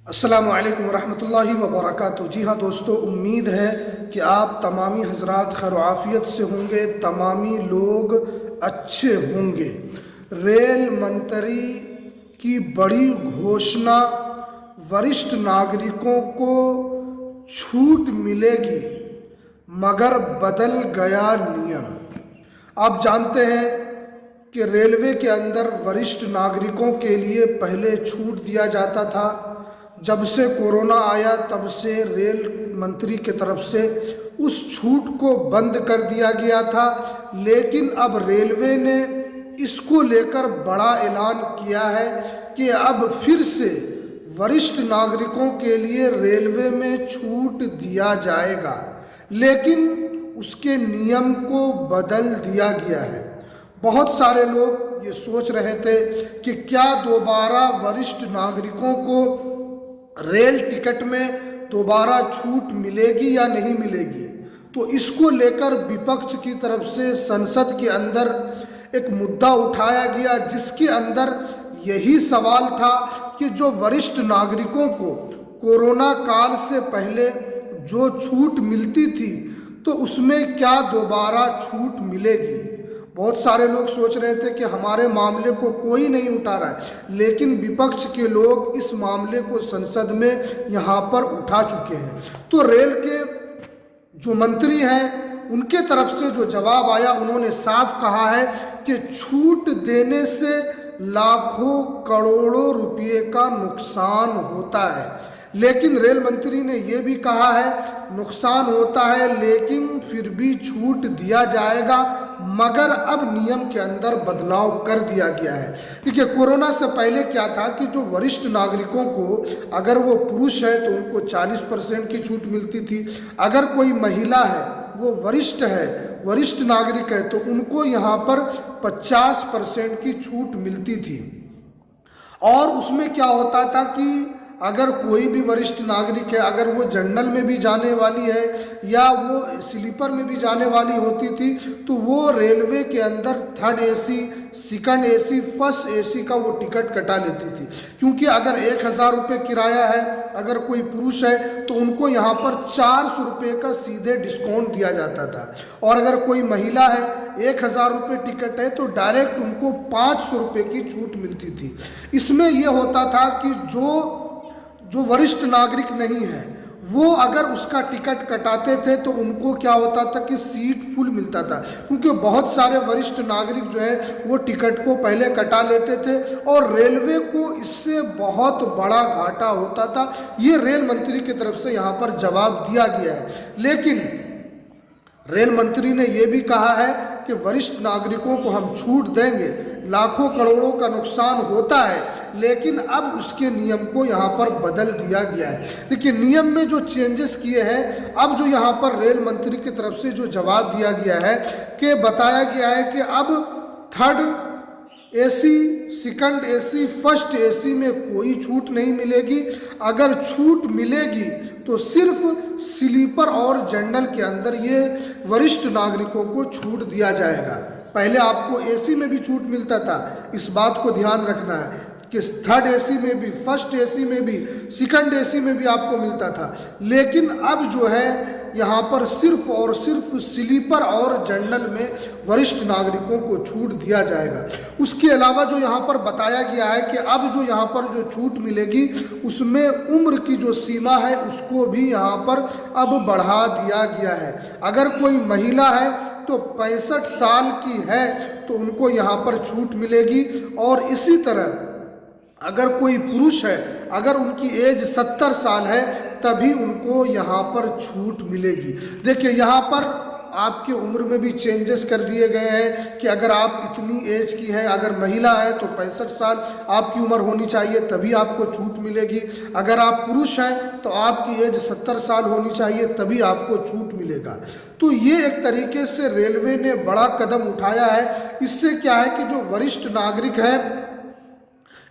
अस्सलामु अलैकुम रहमतुल्लाहि व बरकातुहू। जी हाँ दोस्तों, उम्मीद है कि आप तमामी हजरात खैर आफियत से होंगे, तमामी लोग अच्छे होंगे। रेल मंत्री की बड़ी घोषणा, वरिष्ठ नागरिकों को छूट मिलेगी मगर बदल गया नियम। आप जानते हैं कि रेलवे के अंदर वरिष्ठ नागरिकों के लिए पहले छूट दिया जाता था। जब से कोरोना आया तब से रेल मंत्री की तरफ से उस छूट को बंद कर दिया गया था, लेकिन अब रेलवे ने इसको लेकर बड़ा ऐलान किया है कि अब फिर से वरिष्ठ नागरिकों के लिए रेलवे में छूट दिया जाएगा, लेकिन उसके नियम को बदल दिया गया है। बहुत सारे लोग ये सोच रहे थे कि क्या दोबारा वरिष्ठ नागरिकों को रेल टिकट में दोबारा छूट मिलेगी या नहीं मिलेगी। तो इसको लेकर विपक्ष की तरफ से संसद के अंदर एक मुद्दा उठाया गया, जिसके अंदर यही सवाल था कि जो वरिष्ठ नागरिकों को कोरोना काल से पहले जो छूट मिलती थी तो उसमें क्या दोबारा छूट मिलेगी। बहुत सारे लोग सोच रहे थे कि हमारे मामले को कोई नहीं उठा रहा है, लेकिन विपक्ष के लोग इस मामले को संसद में यहाँ पर उठा चुके हैं। तो रेल के जो मंत्री हैं उनके तरफ से जो जवाब आया, उन्होंने साफ कहा है कि छूट देने से लाखों करोड़ों रुपए का नुकसान होता है। लेकिन रेल मंत्री ने यह भी कहा है नुकसान होता है लेकिन फिर भी छूट दिया जाएगा, मगर अब नियम के अंदर बदलाव कर दिया गया है। देखिए, कोरोना से पहले क्या था कि जो वरिष्ठ नागरिकों को, अगर वो पुरुष है तो उनको 40% की छूट मिलती थी, अगर कोई महिला है, वो वरिष्ठ है, वरिष्ठ नागरिक है, तो उनको यहाँ पर 50% की छूट मिलती थी। और उसमें क्या होता था कि अगर कोई भी वरिष्ठ नागरिक है, अगर वो जनरल में भी जाने वाली है या वो स्लीपर में भी जाने वाली होती थी, तो वो रेलवे के अंदर third AC, second AC, first AC का वो टिकट कटा लेती थी। क्योंकि अगर 1000 रुपये किराया है, अगर कोई पुरुष है तो उनको यहाँ पर 400 रुपये का सीधे डिस्काउंट दिया जाता था, और अगर कोई महिला है 1000 रुपये टिकट है तो डायरेक्ट उनको 500 रुपये की छूट मिलती थी। इसमें यह होता था कि जो वरिष्ठ नागरिक नहीं है वो अगर उसका टिकट कटाते थे तो उनको क्या होता था कि सीट फुल मिलता था, क्योंकि बहुत सारे वरिष्ठ नागरिक जो है वो टिकट को पहले कटा लेते थे और रेलवे को इससे बहुत बड़ा घाटा होता था। ये रेल मंत्री की तरफ से यहाँ पर जवाब दिया गया है। लेकिन रेल मंत्री ने यह भी कहा है कि वरिष्ठ नागरिकों को हम छूट देंगे, लाखों करोड़ों का नुकसान होता है, लेकिन अब उसके नियम को यहाँ पर बदल दिया गया है। देखिए, नियम में जो चेंजेस किए हैं, अब जो यहाँ पर रेल मंत्री की तरफ से जो जवाब दिया गया है कि बताया गया है कि अब third AC, second AC, first AC में कोई छूट नहीं मिलेगी। अगर छूट मिलेगी तो सिर्फ स्लीपर और जनरल के अंदर ये वरिष्ठ नागरिकों को छूट दिया जाएगा। पहले आपको एसी में भी छूट मिलता था, इस बात को ध्यान रखना है कि थर्ड एसी में भी, फर्स्ट एसी में भी, सेकंड एसी में भी आपको मिलता था, लेकिन अब जो है यहाँ पर सिर्फ और सिर्फ स्लीपर और जनरल में वरिष्ठ नागरिकों को छूट दिया जाएगा। उसके अलावा जो यहाँ पर बताया गया है कि अब जो यहाँ पर जो छूट मिलेगी उसमें उम्र की जो सीमा है उसको भी यहाँ पर अब बढ़ा दिया गया है। अगर कोई महिला है तो 65 साल की है तो उनको यहाँ पर छूट मिलेगी, और इसी तरह अगर कोई पुरुष है, अगर उनकी एज 70 साल है तभी उनको यहाँ पर छूट मिलेगी। देखिए, यहाँ पर आपके उम्र में भी चेंजेस कर दिए गए हैं कि अगर आप इतनी एज की है, अगर महिला है तो 65 साल आपकी उम्र होनी चाहिए तभी आपको छूट मिलेगी, अगर आप पुरुष हैं तो आपकी एज 70 साल होनी चाहिए तभी आपको छूट मिलेगा। तो ये एक तरीके से रेलवे ने बड़ा कदम उठाया है। इससे क्या है कि जो वरिष्ठ नागरिक है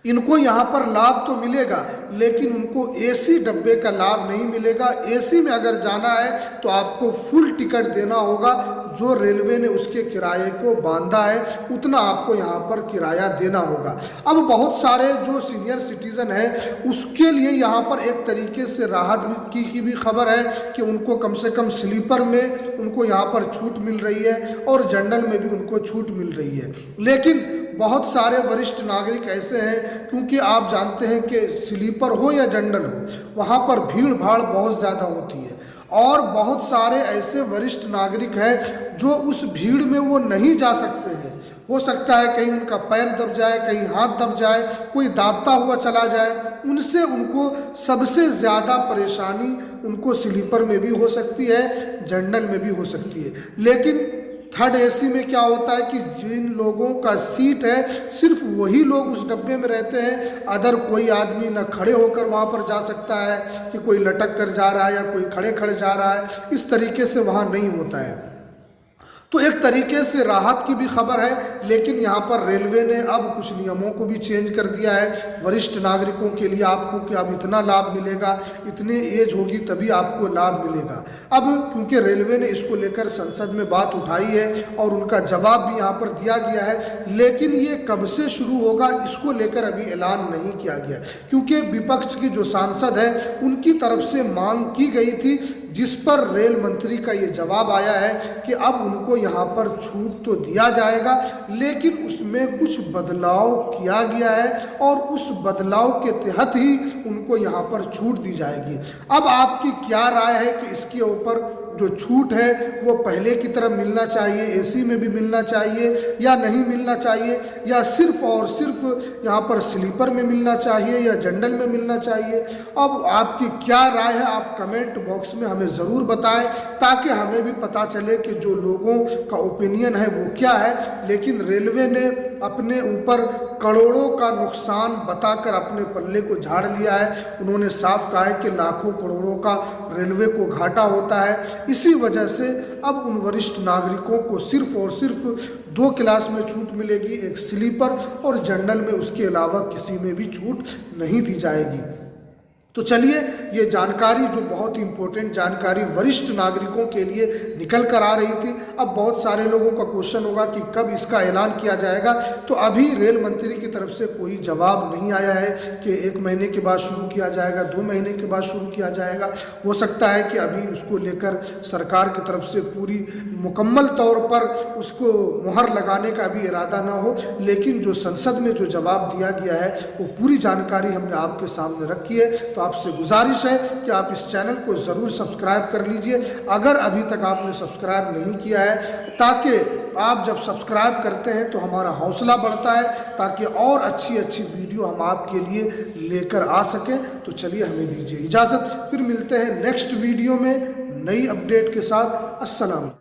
इनको यहाँ पर लाभ तो मिलेगा, लेकिन उनको एसी डब्बे का लाभ नहीं मिलेगा। एसी में अगर जाना है तो आपको फुल टिकट देना होगा, जो रेलवे ने उसके किराए को बांधा है उतना आपको यहाँ पर किराया देना होगा। अब बहुत सारे जो सीनियर सिटीज़न है उसके लिए यहाँ पर एक तरीके से राहत की भी खबर है कि उनको कम से कम स्लीपर में उनको यहाँ पर छूट मिल रही है और जनरल में भी उनको छूट मिल रही है। लेकिन बहुत सारे वरिष्ठ नागरिक ऐसे हैं, क्योंकि आप जानते हैं कि स्लीपर हो या जनरल हो, वहाँ पर भीड़ भाड़ बहुत ज़्यादा होती है और बहुत सारे ऐसे वरिष्ठ नागरिक हैं जो उस भीड़ में वो नहीं जा सकते हैं। हो सकता है कहीं उनका पैर दब जाए, कहीं हाथ दब जाए, कोई दाबता हुआ चला जाए, उनसे उनको सबसे ज़्यादा परेशानी उनको स्लीपर में भी हो सकती है, जनरल में भी हो सकती है। लेकिन थर्ड एसी में क्या होता है कि जिन लोगों का सीट है सिर्फ वही लोग उस डब्बे में रहते हैं, अदर कोई आदमी न खड़े होकर वहाँ पर जा सकता है कि कोई लटक कर जा रहा है या कोई खड़े खड़े जा रहा है, इस तरीके से वहाँ नहीं होता है। तो एक तरीके से राहत की भी खबर है, लेकिन यहाँ पर रेलवे ने अब कुछ नियमों को भी चेंज कर दिया है वरिष्ठ नागरिकों के लिए, आपको कि अब इतना लाभ मिलेगा, इतनी एज होगी तभी आपको लाभ मिलेगा। अब क्योंकि रेलवे ने इसको लेकर संसद में बात उठाई है और उनका जवाब भी यहाँ पर दिया गया है, लेकिन ये कब से शुरू होगा इसको लेकर अभी ऐलान नहीं किया गया, क्योंकि विपक्ष के जो सांसद है उनकी तरफ से मांग की गई थी, जिस पर रेल मंत्री का ये जवाब आया है कि अब उनको यहाँ पर छूट तो दिया जाएगा, लेकिन उसमें कुछ बदलाव किया गया है और उस बदलाव के तहत ही उनको यहाँ पर छूट दी जाएगी। अब आपकी क्या राय है कि इसके ऊपर जो छूट है वो पहले की तरह मिलना चाहिए, एसी में भी मिलना चाहिए या नहीं मिलना चाहिए, या सिर्फ और सिर्फ यहाँ पर स्लीपर में मिलना चाहिए या जनरल में मिलना चाहिए? अब आपकी क्या राय है आप कमेंट बॉक्स में हमें ज़रूर बताएं, ताकि हमें भी पता चले कि जो लोगों का ओपिनियन है वो क्या है। लेकिन रेलवे ने अपने ऊपर करोड़ों का नुकसान बताकर अपने पल्ले को झाड़ लिया है। उन्होंने साफ कहा है कि लाखों करोड़ों का रेलवे को घाटा होता है। इसी वजह से अब उन वरिष्ठ नागरिकों को सिर्फ और सिर्फ 2 क्लास में छूट मिलेगी, एक स्लीपर और जनरल में, उसके अलावा किसी में भी छूट नहीं दी जाएगी। तो चलिए, ये जानकारी जो बहुत ही इम्पोर्टेंट जानकारी वरिष्ठ नागरिकों के लिए निकल कर आ रही थी। अब बहुत सारे लोगों का क्वेश्चन होगा कि कब इसका ऐलान किया जाएगा, तो अभी रेल मंत्री की तरफ से कोई जवाब नहीं आया है कि 1 महीने के बाद शुरू किया जाएगा, 2 महीने के बाद शुरू किया जाएगा। हो सकता है कि अभी उसको लेकर सरकार की तरफ से पूरी मुकम्मल तौर पर उसको मुहर लगाने का अभी इरादा ना हो, लेकिन जो संसद में जो जवाब दिया गया है वो पूरी जानकारी हमने आपके सामने रखी है। तो आपसे गुजारिश है कि आप इस चैनल को ज़रूर सब्सक्राइब कर लीजिए, अगर अभी तक आपने सब्सक्राइब नहीं किया है, ताकि आप जब सब्सक्राइब करते हैं तो हमारा हौसला बढ़ता है, ताकि और अच्छी अच्छी वीडियो हम आपके लिए लेकर आ सकें। तो चलिए, हमें दीजिए इजाज़त, फिर मिलते हैं नेक्स्ट वीडियो में नई अपडेट के साथ। अस्सलाम।